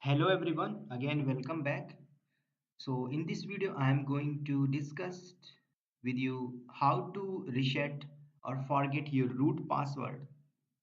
Hello everyone, again welcome back. So in this video I am going to discuss with you how to reset or forget your root password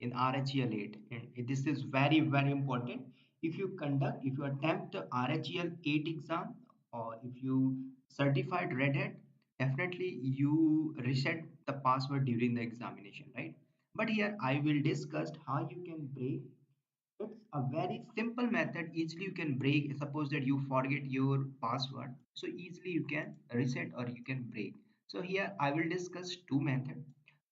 in RHEL 8, and this is very important. If you attempt the RHEL 8 exam, or if you certified Red Hat, definitely you reset the password during the examination, right? But here I will discuss how you can break. It's a very simple method. Easily you can break. Suppose that you forget your password, so easily you can reset or you can break. So here I will discuss two methods.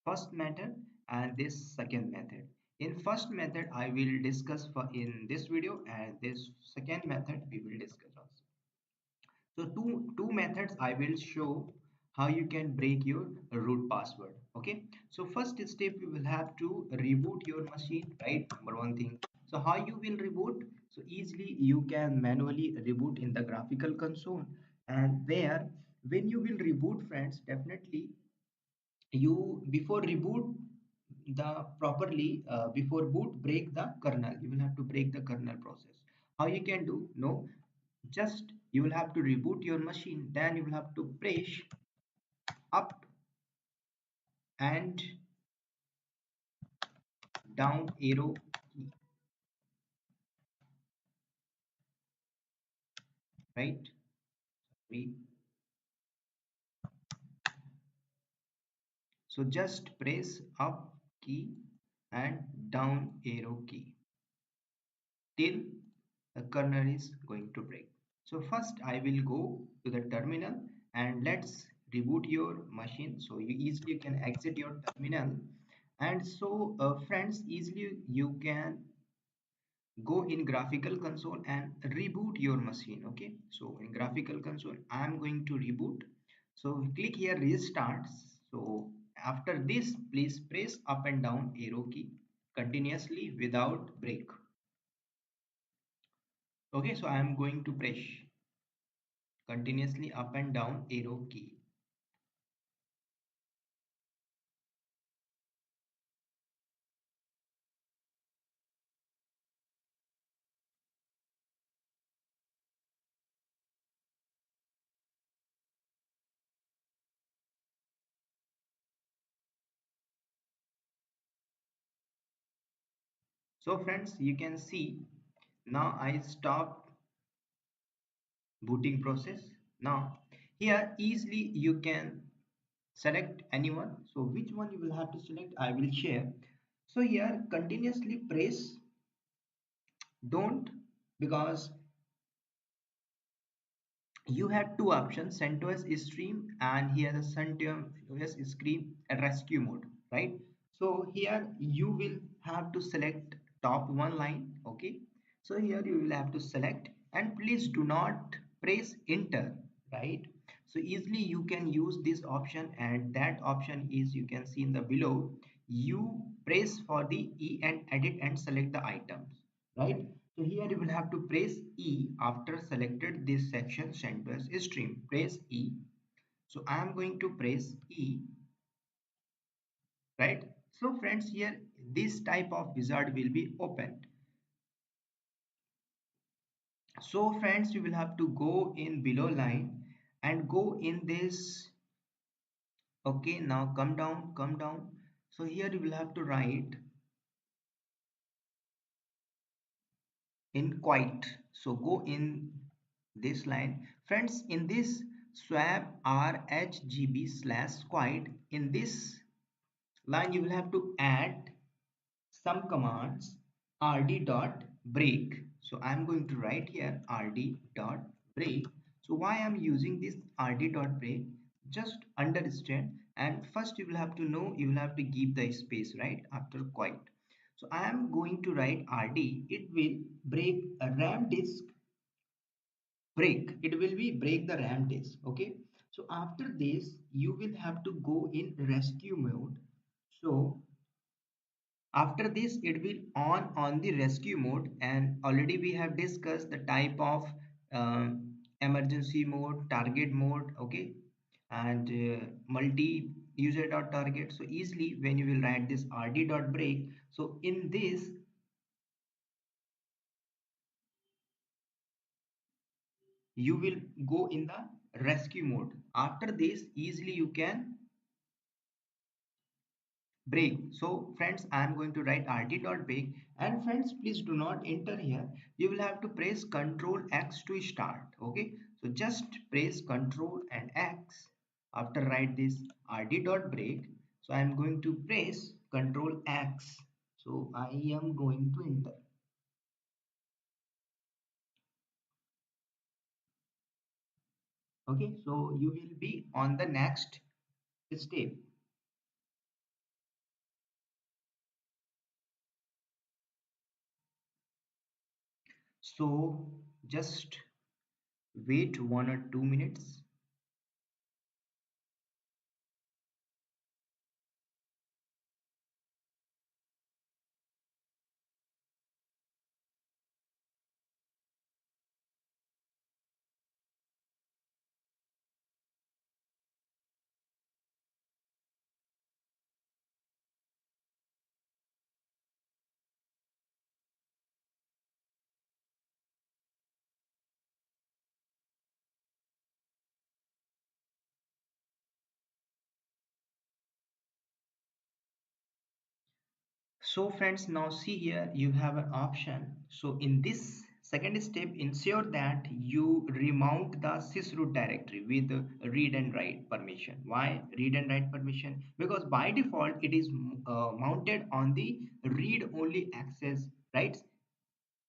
First method and this second method. In first method I will discuss for in this video, and this second method we will discuss also. So two methods I will show how you can break your root password. Okay. So first step, you will have to reboot your machine, right? Number one thing. So how you will reboot? So easily you can manually reboot in the graphical console, and there when you will reboot, friends, definitely you before reboot the properly before boot break the kernel. You will have to break the kernel process. How you can do? No, just you will have to reboot your machine, then you will have to press up and down arrow key, right? We So just press up key and down arrow key till the kernel is going to break. So first I will go to the terminal and let's reboot your machine. So you easily can exit your terminal, and so friends, easily you can go in graphical console and reboot your machine. Okay, so in graphical console I am going to reboot. So click here restart. So after this, please press up and down arrow key continuously without break. Okay, so I am going to press continuously up and down arrow key. So friends, you can see now I stop booting process. Now here easily you can select anyone. So which one you will have to select, I will share. So here continuously press don't, because you had two options, CentOS stream and here the CentOS stream rescue mode, right? So here you will have to select top one line. Okay, so here you will have to select, and please do not press enter, right? So easily you can use this option, and that option is, you can see in the below, you press for the E and edit and select the items, right? So here you will have to press E after selected this section CentOS stream. Press E. So I am going to press E, right? So friends, here this type of wizard will be opened. So friends, you will have to go in below line and go in this. Okay, now come down, come down. So here you will have to write in quite. So go in this line, friends. In this swap rhgb slash quite, in this line you will have to add some commands. Rd dot break. So I'm going to write here rd dot break. So why I'm using this rd dot break, just understand. And first you will have to know, you will have to give the space right after quite. So I am going to write rd. It will break a ram disk. Break, it will be break the ram disk. Okay, so after this you will have to go in rescue mode. So after this it will on the rescue mode, and already we have discussed the type of emergency mode, target mode. Okay, and multi user dot target. So easily when you will write this rd dot break, so in this you will go in the rescue mode. After this, easily you can break. So friends, I am going to write rt.break, and friends, please do not enter here. You will have to press Ctrl X to start. Okay, so just press Ctrl and X after write this rt.break. So I am going to press Ctrl X. So I am going to enter. Okay, so you will be on the next step. So just wait 1 or 2 minutes. So friends, now see here you have an option. So in this second step, ensure that you remount the sysroot directory with read and write permission. Why read and write permission? Because by default it is mounted on the read only access, right?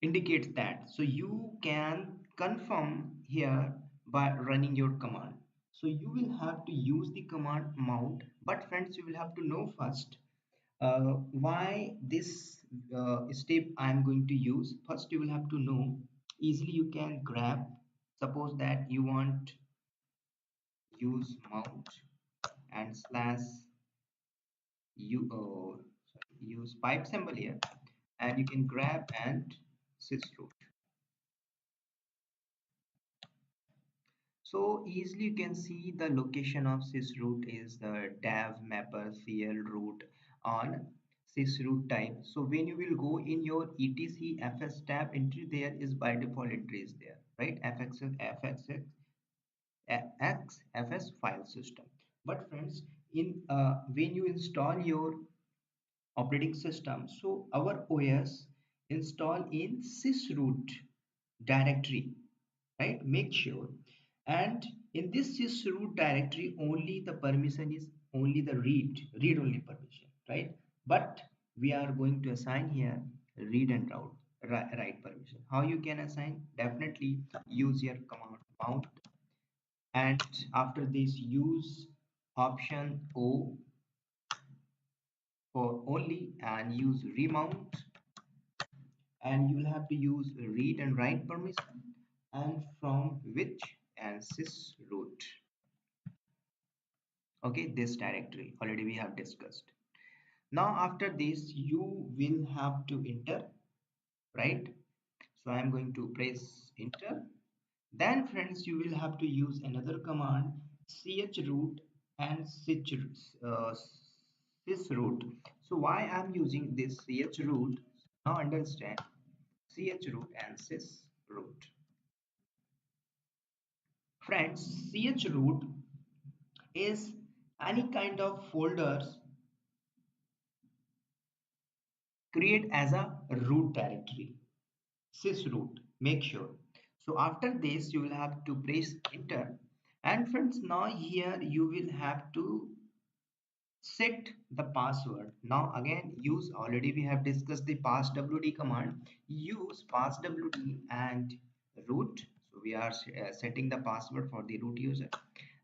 Indicates that. So you can confirm here by running your command. So you will have to use the command mount, but friends, you will have to know first why this step I am going to use. First, you will have to know. Easily you can grab. Suppose that you want use mount and slash you use pipe symbol here, and you can grab and sysroot. So easily you can see the location of sysroot is the dev mapper cl root on sysroot type. So when you will go in your etc fs tab, entry there is by default entry is there, right? fs file system. But friends, in when you install your operating system, so our OS install in sysroot directory, right? Make sure. And in this sysroot directory, only the permission is only the read only permission, right? But we are going to assign here read and write permission. How you can assign? Definitely use your command mount, and after this use option O for only, and use remount, and you will have to use read and write permission, and from which and sysroot. Okay, this directory already we have discussed. Now after this you will have to enter, right? So I am going to press enter. Then friends, you will have to use another command chroot and sysroot. So why I'm using this chroot? Now understand chroot and sysroot. Friends, chroot is any kind of folders create as a root directory. Sysroot, make sure. So after this you will have to press enter, and friends, now here you will have to set the password. Now again use, already we have discussed the passwd command. Use passwd and root. So we are setting the password for the root user,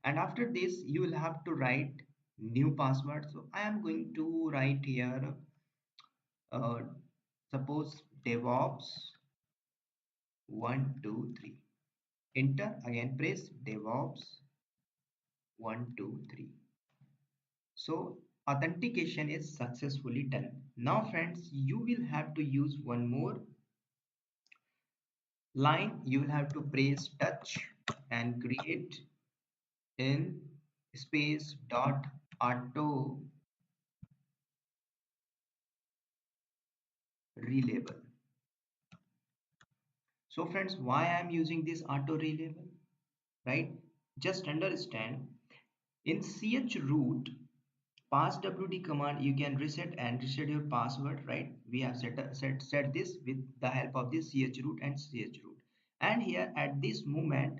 and after this you will have to write new password. So I am going to write here uh, suppose DevOps 123. Enter, again press DevOps 123. So authentication is successfully done. Now friends, you will have to use one more line. You will have to press touch and create in space dot auto relabel. So friends, why I am using this auto relabel? right? Just understand, in chroot passwd command you can reset your password, right? We have set this with the help of this chroot and chroot. And here at this moment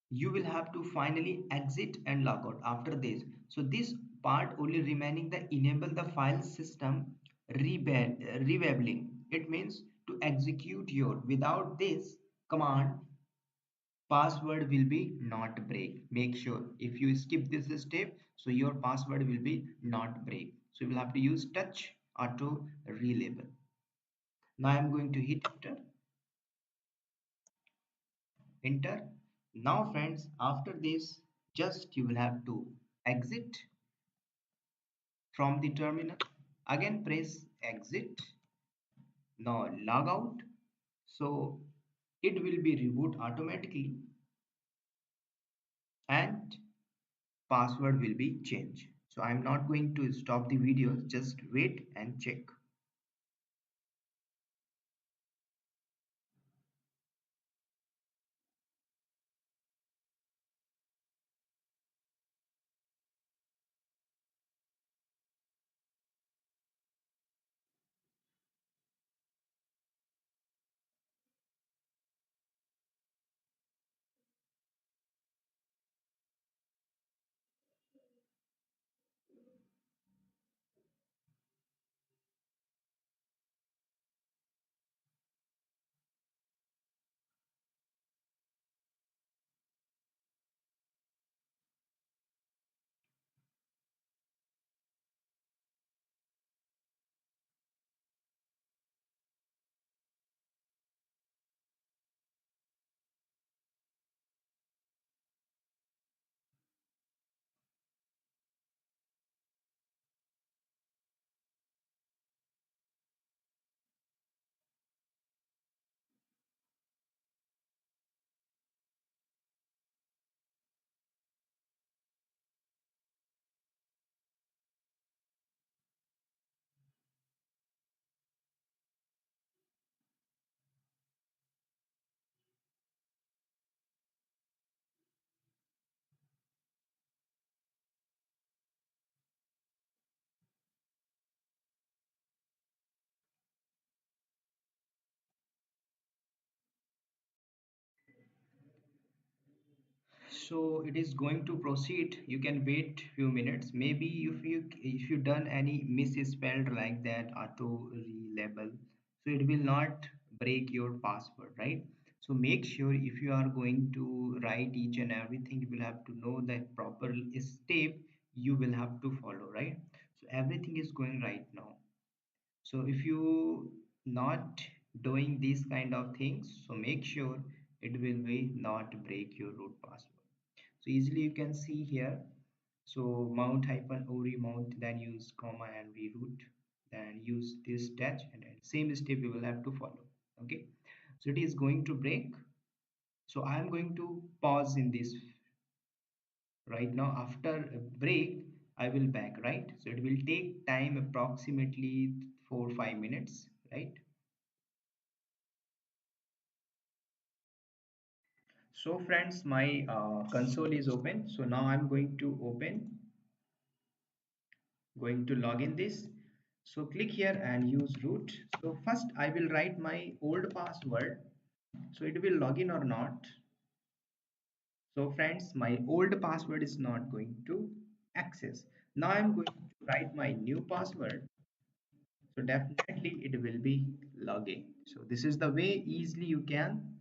you will have to finally exit and log out after this. So this part only remaining the enable the file system revabeling. It means to execute your, without this command password will be not break. Make sure if you skip this step, so your password will be not break. So you will have to use touch auto relabel. Now I'm going to hit enter. Now friends, after this just you will have to exit from the terminal, again press exit. Now log out. So it will be reboot automatically and password will be changed. So I'm not going to stop the video, just wait and check. So it is going to proceed. You can wait few minutes. Maybe if you done any misspelled like that auto relabel, so it will not break your password, right? So make sure if you are going to write each and everything, you will have to know that proper step you will have to follow, right? So everything is going right now. So if you not doing these kind of things, so make sure it will be not break your root password. So easily you can see here. So mount hyphen o remount, then use comma and reroute, then use this dash, and then same step you will have to follow. Okay. So it is going to break. So I am going to pause in this right now. After a break, I will back, right? So it will take time approximately 4 5 minutes, right? So friends, my console is open. So now I'm going to log in this. So click here and use root. So first I will write my old password. So it will log in or not. So friends, my old password is not going to access. Now I'm going to write my new password. So definitely it will be logging. So this is the way easily you can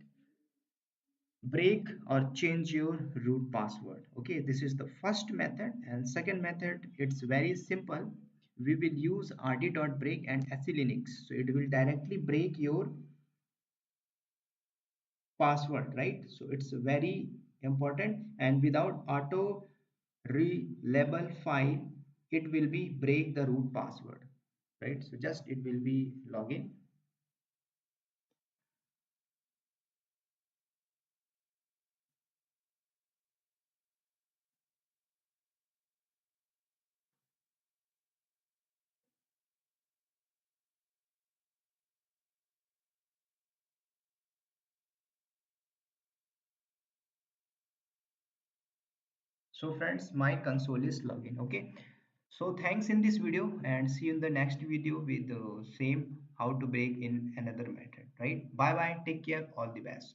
break or change your root password. Okay, this is the first method. And second method, it's very simple. We will use rd.break and SE Linux, so it will directly break your password, right? So it's very important, and without auto relabel file it will be break the root password, right? So just it will be login. So friends, my console is login. Okay. So thanks in this video and see you in the next video with the same how to break in another method. Right. Bye bye. Take care. All the best.